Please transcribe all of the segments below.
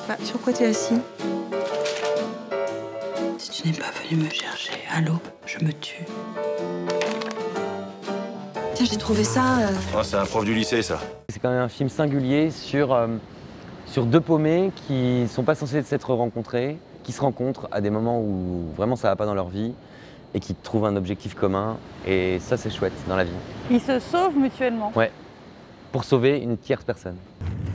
Bah, sur quoi t'es assis? Si tu n'es pas venu me chercher à l'aube, je me tue. Tiens, j'ai trouvé ça... Oh, c'est un prof du lycée, ça. C'est quand même un film singulier sur deux paumés qui ne sont pas censés s'être rencontrés, qui se rencontrent à des moments où vraiment ça va pas dans leur vie et qui trouvent un objectif commun. Et ça, c'est chouette dans la vie. Ils se sauvent mutuellement. Ouais, pour sauver une tierce personne.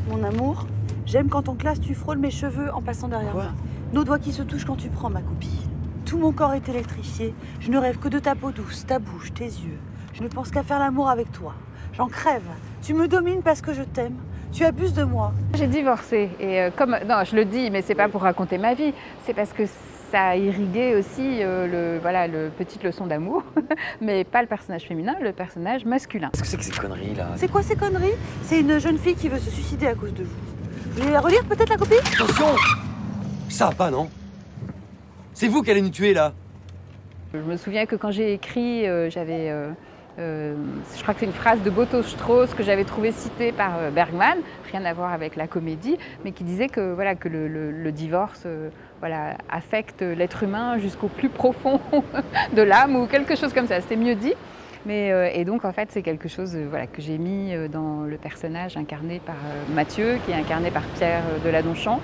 Mon amour, j'aime quand en classe tu frôles mes cheveux en passant derrière moi. Nos doigts qui se touchent quand tu prends ma copie. Tout mon corps est électrifié. Je ne rêve que de ta peau douce, ta bouche, tes yeux. Je ne pense qu'à faire l'amour avec toi. J'en crève. Tu me domines parce que je t'aime. Tu abuses de moi. J'ai divorcé et non, je le dis, mais c'est pas pour raconter ma vie, c'est parce que ça a irrigué aussi le petite leçon d'amour, mais pas le personnage féminin, le personnage masculin. Qu'est-ce que c'est que ces conneries là? C'est quoi ces conneries? C'est une jeune fille qui veut se suicider à cause de vous. Vous voulez la relire peut-être la copie? Attention! Ça va pas, non? C'est vous qui allez nous tuer là. Je me souviens que quand j'ai écrit, j'avais... je crois que c'est une phrase de Boto Strauss que j'avais trouvée citée par Bergman, rien à voir avec la comédie, mais qui disait que, voilà, que le divorce affecte l'être humain jusqu'au plus profond de l'âme ou quelque chose comme ça. C'était mieux dit. Et donc en fait c'est quelque chose que j'ai mis dans le personnage incarné par Mathieu, qui est incarné par Pierre Deladonchamp.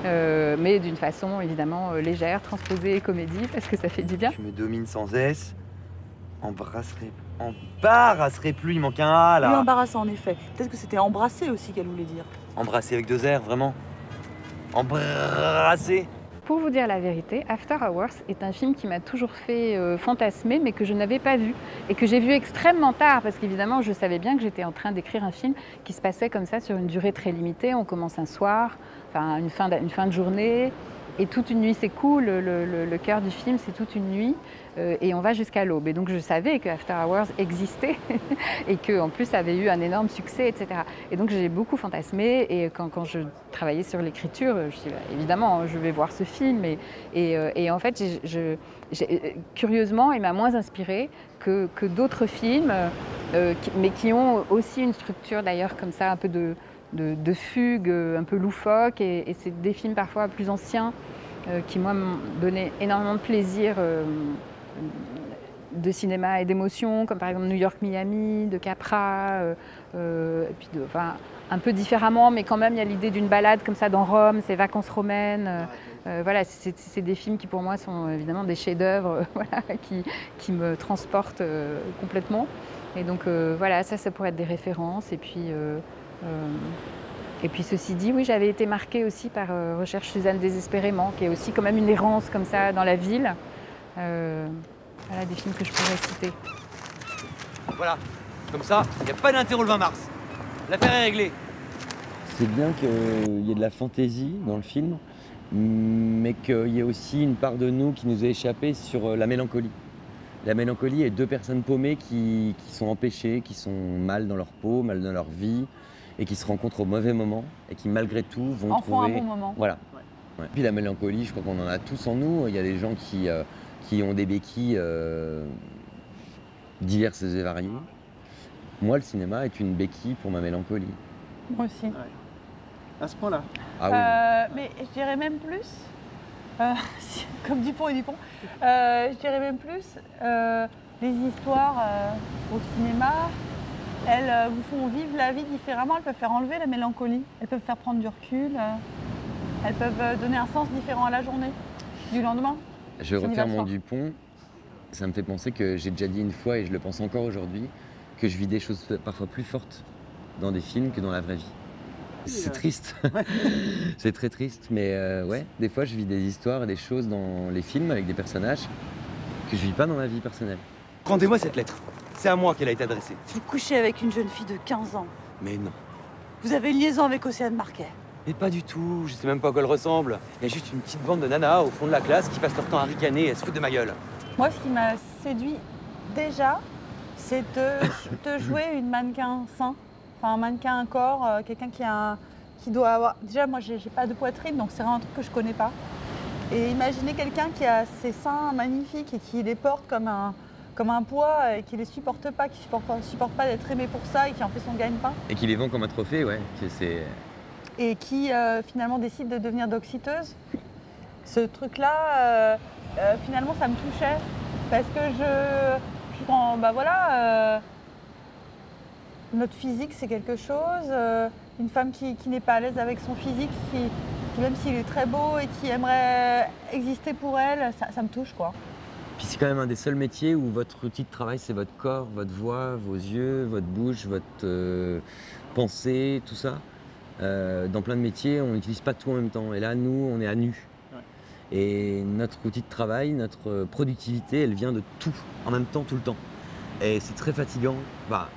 Mais d'une façon évidemment légère, transposée comédie, parce que ça fait du bien. Tu me domines sans cesse. Embarrasserai plus, il manque un A là. Oui, embarrassant en effet. Peut-être que c'était embrasser aussi qu'elle voulait dire. Embrasser avec 2 R, vraiment. Embrasser. Pour vous dire la vérité, After Hours est un film qui m'a toujours fait fantasmer, mais que je n'avais pas vu. Et que j'ai vu extrêmement tard, parce qu'évidemment, je savais bien que j'étais en train d'écrire un film qui se passait comme ça sur une durée très limitée. On commence un soir, enfin une fin de journée, et toute une nuit s'écoule. Le cœur du film, c'est toute une nuit, et on va jusqu'à l'aube. Et donc je savais que After Hours existait, et qu'en plus ça avait eu un énorme succès, etc. Et donc j'ai beaucoup fantasmé, et quand je travaillais sur l'écriture, je me suis dit, évidemment, je vais voir ce film. Et en fait, curieusement, il m'a moins inspiré que d'autres films, mais qui ont aussi une structure d'ailleurs comme ça, un peu de fugue, un peu loufoque, et c'est des films parfois plus anciens qui, moi, m'ont donné énormément de plaisir de cinéma et d'émotion, comme par exemple New York-Miami, de Capra, et puis un peu différemment, mais quand même il y a l'idée d'une balade comme ça dans Rome, ces vacances romaines. Voilà, c'est des films qui pour moi sont évidemment des chefs-d'œuvre, qui me transportent complètement. Et donc voilà, ça pourrait être des références. Et puis ceci dit, oui, j'avais été marquée aussi par Recherche Suzanne désespérément, qui est aussi quand même une errance comme ça dans la ville. Voilà des films que je pourrais citer. Voilà, comme ça, il n'y a pas d'interro le 20 mars. L'affaire est réglée. C'est bien qu'il y ait de la fantaisie dans le film, mais qu'il y ait aussi une part de nous qui nous a échappé sur la mélancolie. La mélancolie est 2 personnes paumées qui sont empêchées, qui sont mal dans leur peau, mal dans leur vie, et qui se rencontrent au mauvais moment, et qui malgré tout vont trouver... un bon moment. Voilà. Ouais. Puis la mélancolie, je crois qu'on en a tous en nous. Il y a des gens qui ont des béquilles diverses et variées. Moi, le cinéma est une béquille pour ma mélancolie. Moi aussi. Ouais. À ce point-là. Ah oui. Mais je dirais même plus, comme Dupont et Dupont, je dirais même plus, les histoires au cinéma, elles vous font vivre la vie différemment, elles peuvent faire enlever la mélancolie, elles peuvent faire prendre du recul, elles peuvent donner un sens différent à la journée, du lendemain. Je vais refaire mon Dupont. Ça me fait penser que j'ai déjà dit une fois, et je le pense encore aujourd'hui, que je vis des choses parfois plus fortes dans des films que dans la vraie vie. C'est triste. C'est très triste, mais ouais, des fois je vis des histoires et des choses dans les films avec des personnages que je vis pas dans ma vie personnelle. Rendez-moi cette lettre. C'est à moi qu'elle a été adressée. Vous couchez avec une jeune fille de 15 ans. Mais non. Vous avez une liaison avec Océane Marquet. Mais pas du tout, je sais même pas à quoi elle ressemble. Il y a juste une petite bande de nanas au fond de la classe qui passent leur temps à ricaner et à se foutre de ma gueule. Moi, ce qui m'a séduit déjà, c'est de jouer une mannequin sein, enfin un mannequin, un corps, quelqu'un qui doit avoir... Déjà, moi, j'ai pas de poitrine, donc c'est vraiment un truc que je connais pas. Et imaginer quelqu'un qui a ses seins magnifiques et qui les porte comme un poids et qui les supporte pas, qui supporte pas d'être aimé pour ça et qui en fait son gagne-pain. Et qui les vend comme un trophée, ouais. et qui finalement décide de devenir doxiteuse. Ce truc-là, finalement, ça me touchait parce que je prends, bah voilà, notre physique, c'est quelque chose. Une femme qui n'est pas à l'aise avec son physique, qui même s'il est très beau et qui aimerait exister pour elle, ça me touche, quoi. Puis c'est quand même un des seuls métiers où votre outil de travail, c'est votre corps, votre voix, vos yeux, votre bouche, votre pensée, tout ça. Dans plein de métiers, on n'utilise pas tout en même temps. Et là, nous, on est à nu. Ouais. Et notre outil de travail, notre productivité, elle vient de tout, en même temps, tout le temps. Et c'est très fatigant. Bah,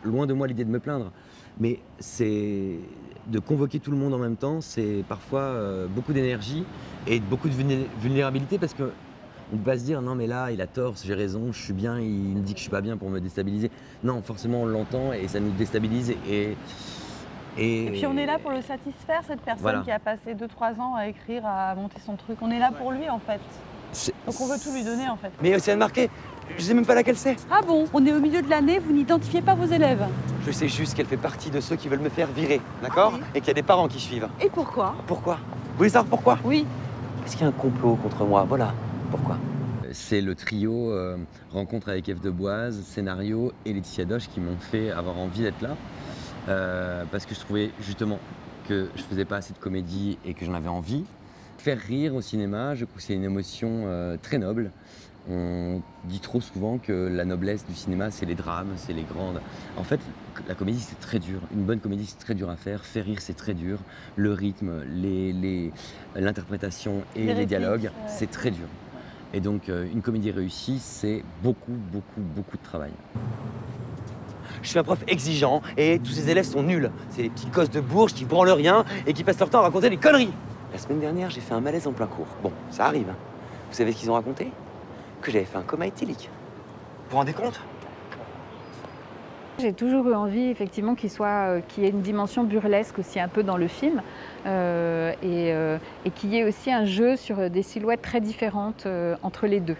loin de moi l'idée de me plaindre, mais c'est de convoquer tout le monde en même temps, c'est parfois beaucoup d'énergie et beaucoup de vulnérabilité parce que on peut pas se dire non mais là il a tort, j'ai raison, je suis bien, il me dit que je suis pas bien pour me déstabiliser. Non, forcément on l'entend et ça nous déstabilise et puis on est là pour le satisfaire, cette personne voilà. Qui a passé 2-3 ans à écrire, à monter son truc. On est là pour lui en fait. Donc on veut tout lui donner en fait. Mais Océane Marquet, je sais même pas laquelle c'est. Ah bon? On est au milieu de l'année, vous n'identifiez pas vos élèves? Je sais juste qu'elle fait partie de ceux qui veulent me faire virer, d'accord? Ah oui. Et qu'il y a des parents qui suivent. Et pourquoi? Pourquoi? Vous voulez savoir pourquoi? Oui. Parce qu'il y a un complot contre moi, voilà. Pourquoi? C'est le trio Rencontre avec Ève Deboise, Scénario et Laetitia Doche qui m'ont fait avoir envie d'être là. Parce que je trouvais justement que je faisais pas assez de comédie et que j'en avais envie. Faire rire au cinéma, je trouve que c'est une émotion très noble. On dit trop souvent que la noblesse du cinéma, c'est les drames, c'est les grandes... En fait, la comédie, c'est très dur. Une bonne comédie, c'est très dur à faire. Faire rire, c'est très dur. Le rythme, l'interprétation et les dialogues, c'est très dur. Et donc, une comédie réussie, c'est beaucoup de travail. Je suis un prof exigeant et tous ces élèves sont nuls. C'est des petits gosses de Bourges qui branlent rien et qui passent leur temps à raconter des conneries. La semaine dernière, j'ai fait un malaise en plein cours. Bon, ça arrive. Hein. Vous savez ce qu'ils ont raconté? Que j'avais fait un coma éthylique. Vous vous rendez compte? J'ai toujours eu envie, effectivement, qu'il y ait une dimension burlesque aussi un peu dans le film et qu'il y ait aussi un jeu sur des silhouettes très différentes entre les deux.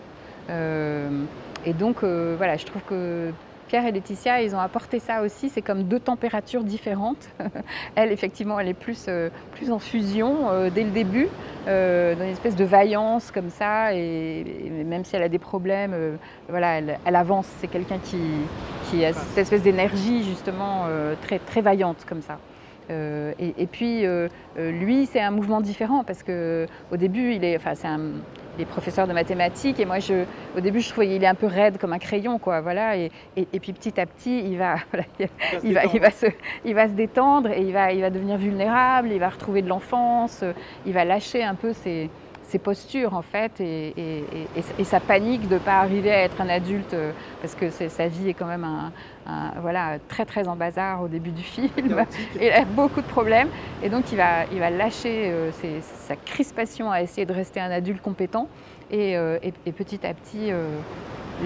Et donc, voilà, je trouve que Pierre et Laetitia, ils ont apporté ça aussi. C'est comme deux températures différentes. Elle, effectivement, elle est plus en fusion dès le début, dans une espèce de vaillance comme ça. Et même si elle a des problèmes, voilà, elle avance. C'est quelqu'un qui a cette espèce d'énergie, justement, très vaillante comme ça. Et puis, lui, c'est un mouvement différent parce qu'au début, il est professeur de mathématiques et moi, au début, je trouvais qu'il est un peu raide comme un crayon, quoi, voilà. Et puis petit à petit, il va se détendre et il va devenir vulnérable, il va retrouver de l'enfance, il va lâcher un peu ses postures en fait et sa panique de ne pas arriver à être un adulte parce que sa vie est quand même voilà, très en bazar au début du film. Il a beaucoup de problèmes et donc il va lâcher sa crispation à essayer de rester un adulte compétent et petit à petit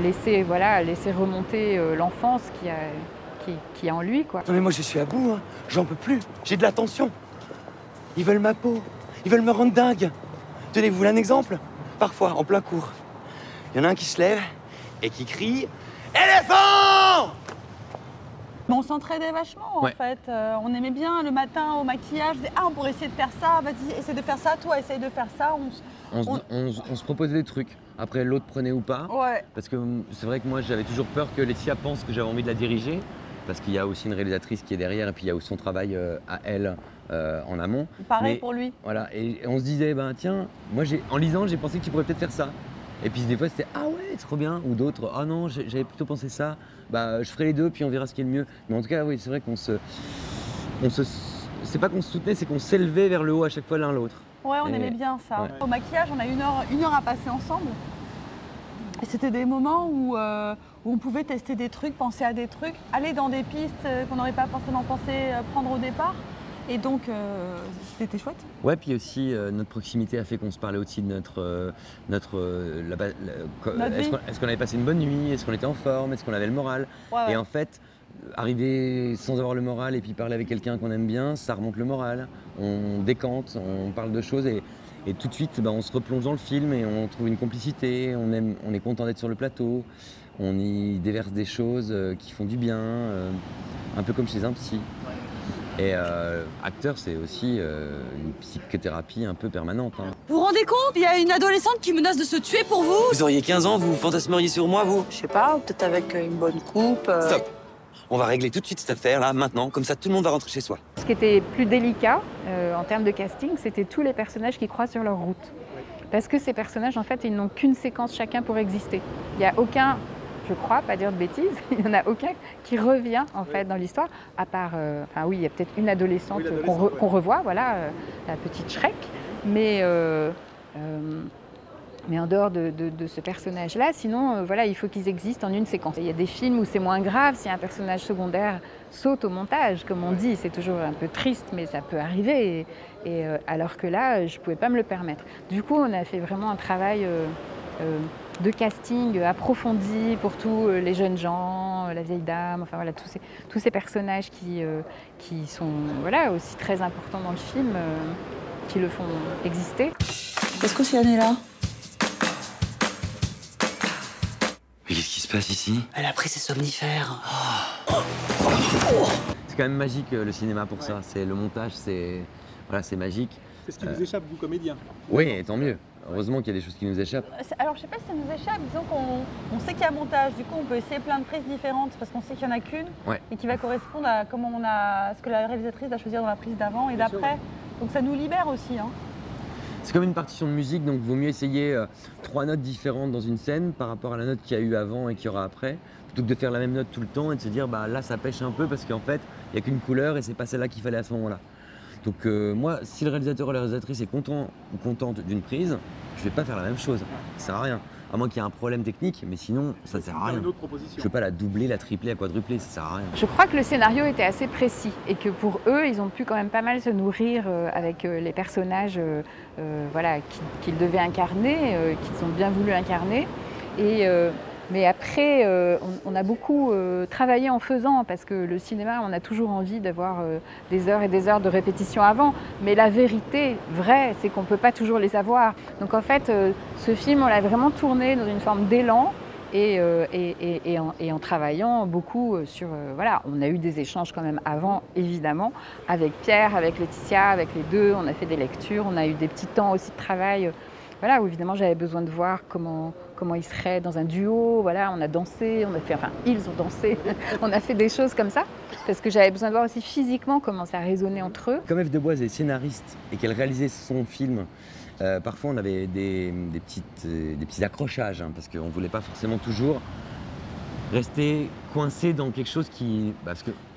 laisser remonter l'enfance qui est en lui, quoi. Non mais moi je suis à bout, hein. J'en peux plus, j'ai de la tension. Ils veulent ma peau, ils veulent me rendre dingue. Tenez, vous voulez un exemple? Parfois, en plein cours, il y en a un qui se lève et qui crie « Éléphant !» On s'entraidait vachement, en fait. On aimait bien le matin au maquillage. On disait, on pourrait essayer de faire ça, vas-y, essaye de faire ça, toi, essaye de faire ça. On se proposait des trucs. Après, l'autre prenait ou pas. Ouais. Parce que c'est vrai que moi, j'avais toujours peur que Laetitia pense que j'avais envie de la diriger. Parce qu'il y a aussi une réalisatrice qui est derrière et puis il y a aussi son travail à elle en amont. Pareil pour lui. Voilà, et on se disait, ben tiens, moi en lisant, j'ai pensé que tu pourrais peut-être faire ça. Et puis des fois c'était, ah ouais, c'est trop bien. Ou d'autres, ah non, j'avais plutôt pensé ça. Bah je ferai les deux, puis on verra ce qui est le mieux. Mais en tout cas, oui, c'est vrai c'est pas qu'on se soutenait, c'est qu'on s'élevait vers le haut à chaque fois l'un l'autre. Ouais, on aimait bien ça. Ouais. Au maquillage, on a une heure à passer ensemble. Et c'était des moments où on pouvait tester des trucs, penser à des trucs, aller dans des pistes qu'on n'aurait pas forcément pensé prendre au départ. Et donc, c'était chouette. Ouais, puis aussi, notre proximité a fait qu'on se parlait aussi de est-ce qu'on avait passé une bonne nuit, est-ce qu'on était en forme, est-ce qu'on avait le moral. Ouais. Et en fait, arriver sans avoir le moral et puis parler avec quelqu'un qu'on aime bien, ça remonte le moral. On décante, on parle de choses et tout de suite, on se replonge dans le film et on trouve une complicité, on est content d'être sur le plateau, on y déverse des choses qui font du bien, un peu comme chez un psy. Et acteur, c'est aussi une psychothérapie un peu permanente. Hein. Vous vous rendez compte? Il y a une adolescente qui menace de se tuer pour vous. Vous auriez 15 ans, vous fantasmeriez sur moi, vous? Je sais pas, peut-être avec une bonne coupe. Stop. On va régler tout de suite cette affaire, là, maintenant. Comme ça, tout le monde va rentrer chez soi. Ce qui était plus délicat en termes de casting, c'était tous les personnages qui croisent sur leur route. Parce que ces personnages, en fait, ils n'ont qu'une séquence chacun pour exister. Il n'y a aucun, je crois, pas dire de bêtises, il n'y en a aucun qui revient, en fait, dans l'histoire, à part, enfin oui, il y a peut-être une adolescente qu'on revoit, voilà, la petite Shrek, mais en dehors de ce personnage-là, sinon, voilà, il faut qu'ils existent en une séquence. Il y a des films où c'est moins grave si un personnage secondaire saute au montage, comme on dit. C'est toujours un peu triste, mais ça peut arriver. Alors que là, je ne pouvais pas me le permettre. Du coup, on a fait vraiment un travail de casting approfondi pour tous les jeunes gens, la vieille dame, enfin voilà, tous ces personnages qui sont voilà, aussi très importants dans le film, qui le font exister. Est-ce qu'Océane est là? Mais qu'est-ce qui se passe ici? Elle a pris ses somnifères. C'est quand même magique le cinéma pour ça. C'est le montage, c'est voilà, c'est magique. C'est ce qui vous échappe, vous, comédien. Oui, et tant mieux. Heureusement qu'il y a des choses qui nous échappent. Alors, je sais pas si ça nous échappe. Disons qu'on sait qu'il y a montage. Du coup, on peut essayer plein de prises différentes parce qu'on sait qu'il n'y en a qu'une et qui va correspondre à comment ce que la réalisatrice va choisir dans la prise d'avant et d'après. Donc, ça nous libère aussi. Hein. C'est comme une partition de musique, donc il vaut mieux essayer 3 notes différentes dans une scène par rapport à la note qu'il y a eu avant et qu'il y aura après, plutôt que de faire la même note tout le temps et de se dire bah là ça pêche un peu parce qu'en fait il n'y a qu'une couleur et c'est pas celle-là qu'il fallait à ce moment-là. Donc moi, si le réalisateur ou la réalisatrice est content ou contente d'une prise, je vais pas faire la même chose, ça sert à rien. À moins qu'il y ait un problème technique, mais sinon ça sert à rien. Une autre proposition. Je ne veux pas la doubler, la tripler, la quadrupler, ça sert à rien. Je crois que le scénario était assez précis et que pour eux, ils ont pu quand même pas mal se nourrir avec les personnages voilà, qu'ils devaient incarner, qu'ils ont bien voulu incarner. Mais après, on a beaucoup travaillé en faisant, parce que le cinéma, on a toujours envie d'avoir des heures et des heures de répétition avant. Mais la vérité vraie, c'est qu'on ne peut pas toujours les avoir. Donc en fait, ce film, on l'a vraiment tourné dans une forme d'élan et en travaillant beaucoup sur... voilà, on a eu des échanges quand même avant, évidemment, avec Pierre, avec Laetitia, avec les deux. On a fait des lectures, on a eu des petits temps aussi de travail. Voilà, où évidemment j'avais besoin de voir comment ils seraient dans un duo, voilà, on a dansé, ils ont dansé, on a fait des choses comme ça, parce que j'avais besoin de voir aussi physiquement comment ça résonnait entre eux. Comme Ève Deboise est scénariste et qu'elle réalisait son film, parfois on avait des petits accrochages, hein, parce qu'on ne voulait pas forcément toujours rester coincé dans quelque chose qui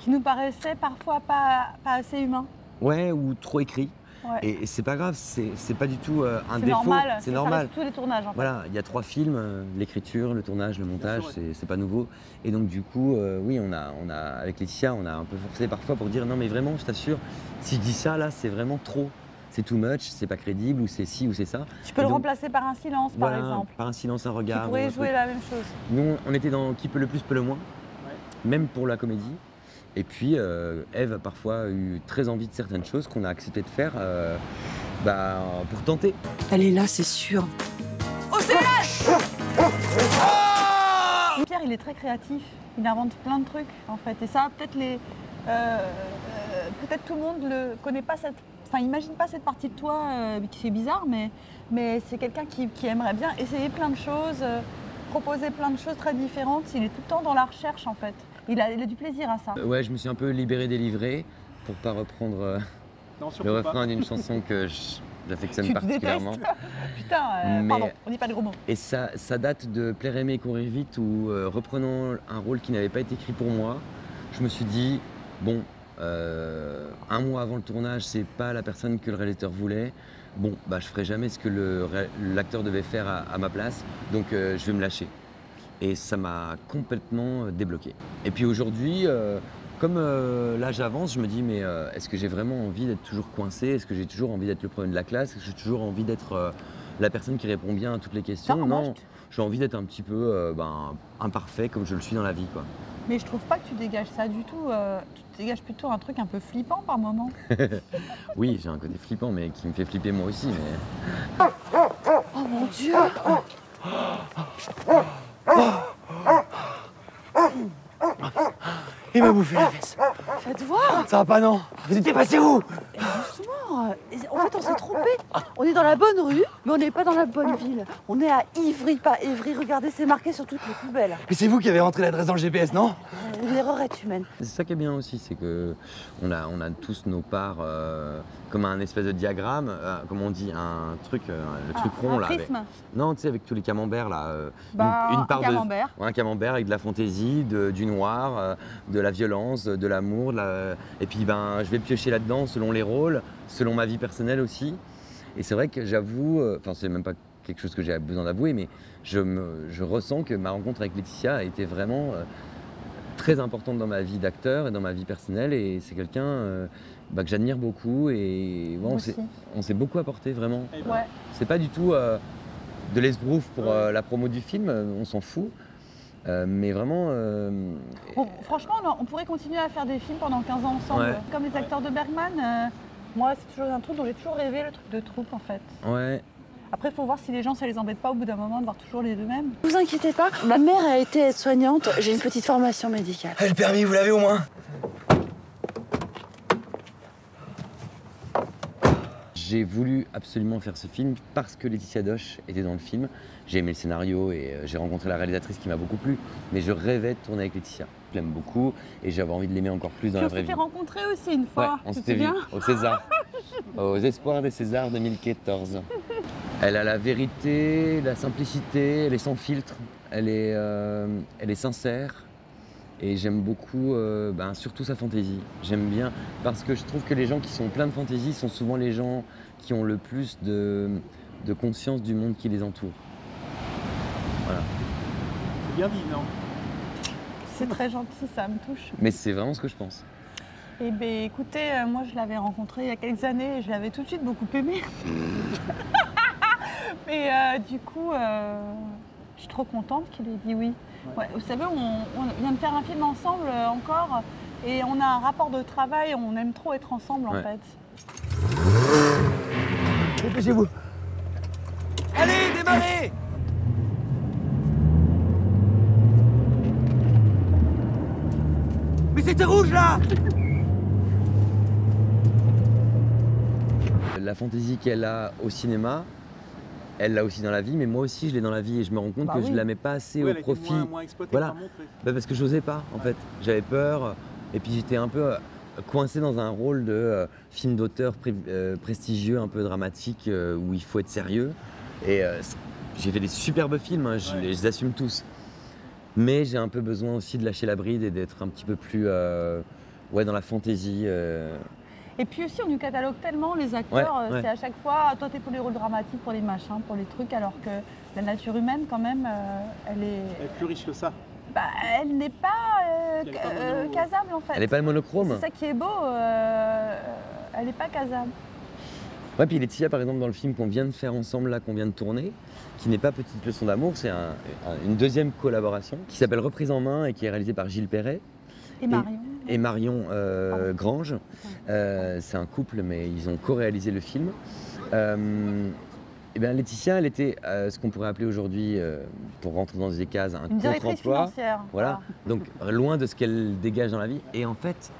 nous paraissait parfois pas assez humain. Ouais, ou trop écrit. Ouais. Et c'est pas grave, c'est pas du tout un défaut. Normal, c'est normal. Tous les tournages. En fait. Voilà, il y a 3 films, l'écriture, le tournage, le montage, c'est pas nouveau. Et donc du coup, oui, on a avec Laetitia, on a un peu forcé parfois pour dire non mais vraiment, je t'assure, si je dis ça là, c'est vraiment trop. C'est too much, c'est pas crédible, ou c'est ci, ou c'est ça. Tu peux le remplacer par un silence, voilà, par exemple. Par un silence, un regard. Tu pourrais jouer la même chose. Nous, on était dans qui peut le plus, peut le moins, même pour la comédie. Et puis, Ève a parfois eu très envie de certaines choses qu'on a accepté de faire pour tenter. Elle est là, c'est sûr. Pierre, il est très créatif. Il invente plein de trucs, en fait. Et ça, peut-être peut-être tout le monde ne connaît pas imagine pas cette partie de toi qui est bizarre, mais c'est quelqu'un qui aimerait bien essayer plein de choses, proposer plein de choses très différentes. Il est tout le temps dans la recherche, en fait. Il a du plaisir à ça. Ouais, je me suis un peu libéré, délivré, pour pas reprendre le refrain d'une chanson que j'affectionne particulièrement. Putain, pardon, on dit pas de gros mots. Et ça date de Plaire, aimer et courir vite, où reprenant un rôle qui n'avait pas été écrit pour moi, je me suis dit, bon, un mois avant le tournage, c'est pas la personne que le réalisateur voulait. Bon, je ferai jamais ce que l'acteur devait faire à ma place, donc je vais me lâcher. Et ça m'a complètement débloqué. Et puis aujourd'hui, comme l'âge avance, je me dis mais est-ce que j'ai vraiment envie d'être toujours coincé? Est-ce que j'ai toujours envie d'être le premier de la classe? Est-ce que j'ai toujours envie d'être la personne qui répond bien à toutes les questions? Non, j'ai envie d'être un petit peu imparfait comme je le suis dans la vie, quoi. Mais je trouve pas que tu dégages ça du tout. Tu dégages plutôt un truc un peu flippant par moment. Oui, j'ai un côté flippant, mais qui me fait flipper moi aussi. Mais... Oh mon Dieu! Il m'a bouffé la fesse. Faites voir! Ça va pas, non? Vous étiez passé où? Doucement. En fait, on s'est trompé. On est dans la bonne rue, mais on n'est pas dans la bonne ville. On est à Ivry, pas Évry. Regardez, c'est marqué sur toutes les poubelles. Mais c'est vous qui avez rentré l'adresse dans le GPS, non? L'erreur est humaine. C'est ça qui est bien aussi, c'est que on a tous nos parts comme un espèce de diagramme, comme on dit, un truc, le truc rond là. Prisme. Non, tu sais, avec tous les camemberts là. Bah, part un camembert. Un camembert avec de la fantaisie, du noir, de la violence, de l'amour, et puis ben, je vais piocher là-dedans selon les rôles, selon ma vie personnelle aussi. Et c'est vrai que j'avoue, enfin c'est même pas quelque chose que j'ai besoin d'avouer, mais je ressens que ma rencontre avec Laetitia a été vraiment très importante dans ma vie d'acteur et dans ma vie personnelle, et c'est quelqu'un que j'admire beaucoup, et ouais, on s'est beaucoup apporté vraiment. Ouais. C'est pas du tout de l'esbrouf pour la promo du film, on s'en fout. Mais vraiment. Bon, franchement, on pourrait continuer à faire des films pendant 15 ans ensemble. Ouais. Comme les acteurs de Bergman. Moi, c'est toujours un truc dont j'ai toujours rêvé, le truc de troupe en fait. Ouais. Après, il faut voir si les gens, ça les embête pas au bout d'un moment de voir toujours les deux mêmes. Ne vous inquiétez pas, ma mère a été aide-soignante. J'ai une petite formation médicale. Le permis, vous l'avez au moins? J'ai voulu absolument faire ce film parce que Laetitia Doche était dans le film. J'ai aimé le scénario et j'ai rencontré la réalisatrice qui m'a beaucoup plu. Mais je rêvais de tourner avec Laetitia. Je l'aime beaucoup et j'avais envie de l'aimer encore plus dans la vraie vie. Tu t'es rencontré aussi une Ouais, fois, on tu te s'était vu souviens? au César, aux Espoirs des Césars 2014. Elle a la vérité, la simplicité, elle est sans filtre, elle est sincère. Et j'aime beaucoup, surtout sa fantaisie. J'aime bien, parce que je trouve que les gens qui sont pleins de fantaisie sont souvent les gens qui ont le plus de conscience du monde qui les entoure. Voilà. C'est bien dit, non? C'est très gentil, ça me touche. Mais c'est vraiment ce que je pense. Eh bien, écoutez, moi je l'avais rencontré il y a quelques années et je l'avais tout de suite beaucoup aimé. Mais du coup, je suis trop contente qu'il ait dit oui. Ouais, vous savez, on vient de faire un film ensemble encore et on a un rapport de travail, on aime trop être ensemble en fait. Dépêchez-vous. Allez, démarrez! Mais c'était rouge là! La fantaisie qu'elle a au cinéma, elle l'a aussi dans la vie, mais moi aussi je l'ai dans la vie et je me rends compte que je ne la mets pas assez au profit. Moins exploité, Voilà, moins montré. parce que j'osais pas en fait. J'avais peur et puis j'étais un peu coincé dans un rôle de film d'auteur prestigieux, un peu dramatique, où il faut être sérieux. Et j'ai fait des superbes films, hein, je les assume tous. Mais j'ai un peu besoin aussi de lâcher la bride et d'être un petit peu plus dans la fantaisie. Et puis aussi, on nous catalogue tellement les acteurs, Ouais. c'est à chaque fois, toi t'es pour les rôles dramatiques, pour les machins, pour les trucs, alors que la nature humaine quand même, elle est... Elle est plus riche que ça. Bah, elle n'est pas, Elle est pas casable en fait. Elle n'est pas monochrome. C'est ça qui est beau, elle n'est pas casable. Ouais, puis Laetitia, par exemple, dans le film qu'on vient de faire ensemble, là, qu'on vient de tourner, qui n'est pas Petite leçon d'amour, c'est une deuxième collaboration qui s'appelle Reprise en main et qui est réalisée par Gilles Perret. Et Marion. Et Marion Grange. C'est un couple, mais ils ont co-réalisé le film. Et bien, Laetitia, elle était ce qu'on pourrait appeler aujourd'hui, pour rentrer dans des cases, un Une directrice contre-emploi. financière. Voilà, donc loin de ce qu'elle dégage dans la vie. Et en fait,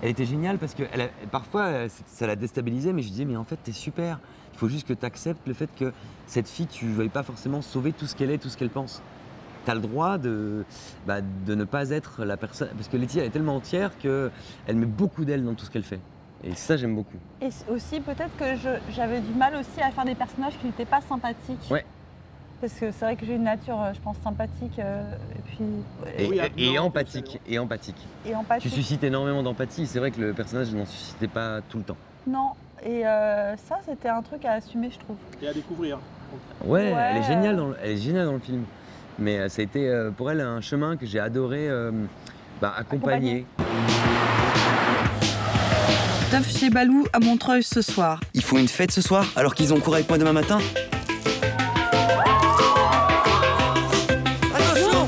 elle était géniale parce que parfois, ça la déstabilisait, mais je disais, mais en fait, t'es super. Il faut juste que tu acceptes le fait que cette fille, tu ne veuilles pas forcément sauver tout ce qu'elle est, tout ce qu'elle pense. Tu as le droit de ne pas être la personne. Parce que Laetitia, elle est tellement entière qu'elle met beaucoup d'elle dans tout ce qu'elle fait. Et ça, j'aime beaucoup. Et aussi, peut-être que j'avais du mal aussi à faire des personnages qui n'étaient pas sympathiques. Ouais. Parce que c'est vrai que j'ai une nature, je pense, sympathique et puis... Et empathique. Et empathique. Et empathique. Tu suscites énormément d'empathie. C'est vrai que le personnage n'en suscitait pas tout le temps. Non. Et ça, c'était un truc à assumer, je trouve. Et à découvrir. Ouais, elle est géniale dans le film. Mais ça a été pour elle un chemin que j'ai adoré accompagner. Taf chez Balou à Montreuil ce soir. Ils font une fête ce soir alors qu'ils ont cours avec moi demain matin? Attention!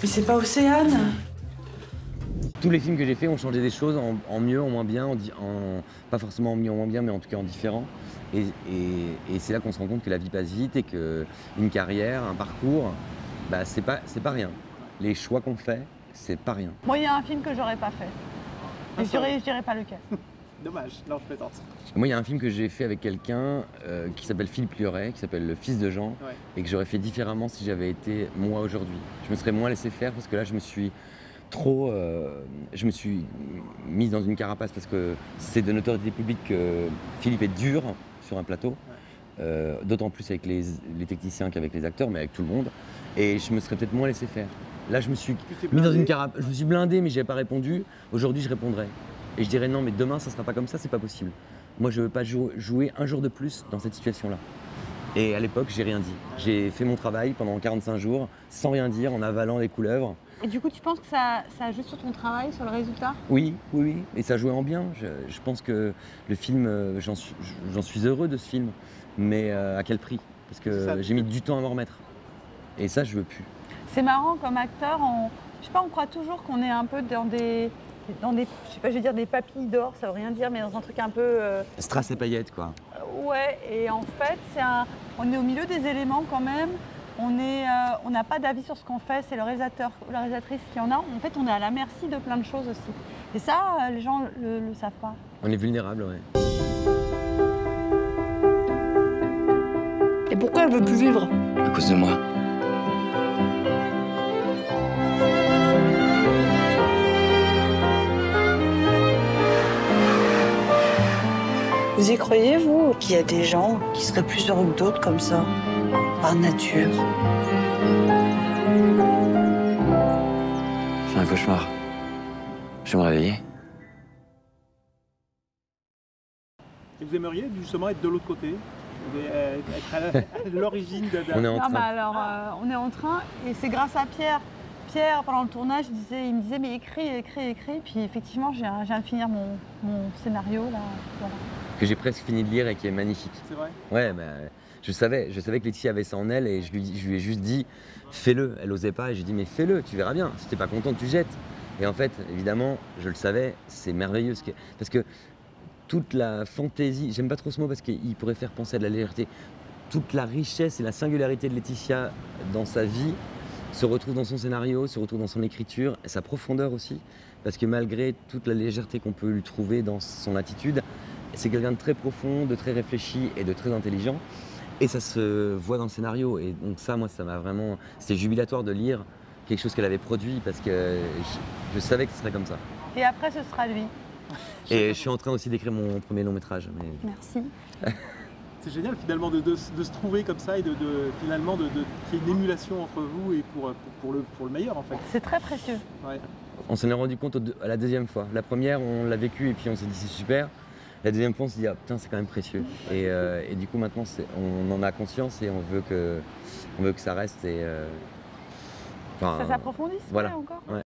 Mais c'est pas Océane. Tous les films que j'ai faits ont changé des choses en mieux, en moins bien, pas forcément en mieux, en moins bien, mais en tout cas en différent. Et c'est là qu'on se rend compte que la vie passe vite et qu'une carrière, un parcours, c'est pas rien. Les choix qu'on fait, c'est pas rien. Moi, il y a un film que j'aurais pas fait. Et je dirais pas lequel. Dommage, non, je plaisante. Moi, il y a un film que j'ai fait avec quelqu'un qui s'appelle Philippe Lioré, qui s'appelle Le Fils de Jean, Ouais. et que j'aurais fait différemment si j'avais été moi aujourd'hui. Je me serais moins laissé faire parce que là, je me suis mis dans une carapace parce que c'est de notoriété publique que Philippe est dur sur un plateau, d'autant plus avec les techniciens qu'avec les acteurs, mais avec tout le monde. Et je me serais peut-être moins laissé faire. Là, je me suis Tu t'es mis dans blindé. une carapace. Je me suis blindé, mais j'ai pas répondu. Aujourd'hui, je répondrai. Et je dirais non, mais demain, ça sera pas comme ça, c'est pas possible. Moi, je veux pas jouer un jour de plus dans cette situation-là. Et à l'époque, j'ai rien dit. J'ai fait mon travail pendant 45 jours, sans rien dire, en avalant les couleuvres. Et du coup, tu penses que ça a joué sur ton travail, sur le résultat? Oui, oui, oui. Et ça jouait en bien. Je pense que le film, j'en suis heureux de ce film. Mais à quel prix? Parce C'est ça. que j'ai mis du temps à m'en remettre. Et ça, je veux plus. C'est marrant comme acteur, je sais pas, on croit toujours qu'on est un peu dans des, je sais pas, je vais dire des papilles d'or, ça veut rien dire, mais dans un truc un peu, Strass et paillettes, quoi. ouais. Et en fait, on est au milieu des éléments quand même. On n'a pas d'avis sur ce qu'on fait, c'est le réalisateur ou la réalisatrice qui en a. En fait, on est à la merci de plein de choses aussi. Et ça, les gens le savent pas. On est vulnérable, ouais. Et pourquoi elle veut plus vivre? À cause de moi. Vous y croyez, vous, qu'il y a des gens qui seraient plus heureux que d'autres comme ça, par nature? J'ai un cauchemar. Je vais me réveiller. Et vous aimeriez justement être de l'autre côté? Être à l'origine de... On est en Non, train. mais alors, on est en train, et c'est grâce à Pierre. Pierre, pendant le tournage, il me disait, mais écris. Puis effectivement, je viens de finir mon scénario, là. Voilà. Que j'ai presque fini de lire et qui est magnifique. C'est vrai? Ouais, mais je savais que Laetitia avait ça en elle et je lui ai juste dit fais-le. Elle osait pas et j'ai dit mais fais-le, tu verras bien. Si t'es pas content, tu jettes. Et en fait, évidemment, je le savais, c'est merveilleux parce que toute la fantaisie, j'aime pas trop ce mot parce qu'il pourrait faire penser à de la légèreté. Toute la richesse et la singularité de Laetitia dans sa vie se retrouve dans son scénario, se retrouve dans son écriture, et sa profondeur aussi, parce que malgré toute la légèreté qu'on peut lui trouver dans son attitude, c'est quelqu'un de très profond, de très réfléchi et de très intelligent. Et ça se voit dans le scénario. Et donc ça, moi, ça m'a vraiment... C'était jubilatoire de lire quelque chose qu'elle avait produit parce que je savais que ce serait comme ça. Et après, ce sera lui. Et je suis en train aussi d'écrire mon premier long métrage. Mais... Merci. C'est génial finalement de se trouver comme ça et finalement qu'il y ait une émulation entre vous et pour le meilleur en fait. C'est très précieux. Ouais. On s'en est rendu compte à la deuxième fois. La première, on l'a vécu et puis on s'est dit c'est super. La deuxième fois, on s'est dit ah putain, c'est quand même précieux. Et du coup, maintenant, on en a conscience et on veut que ça reste. Et, Ça s'approfondisse voilà. encore. Ouais.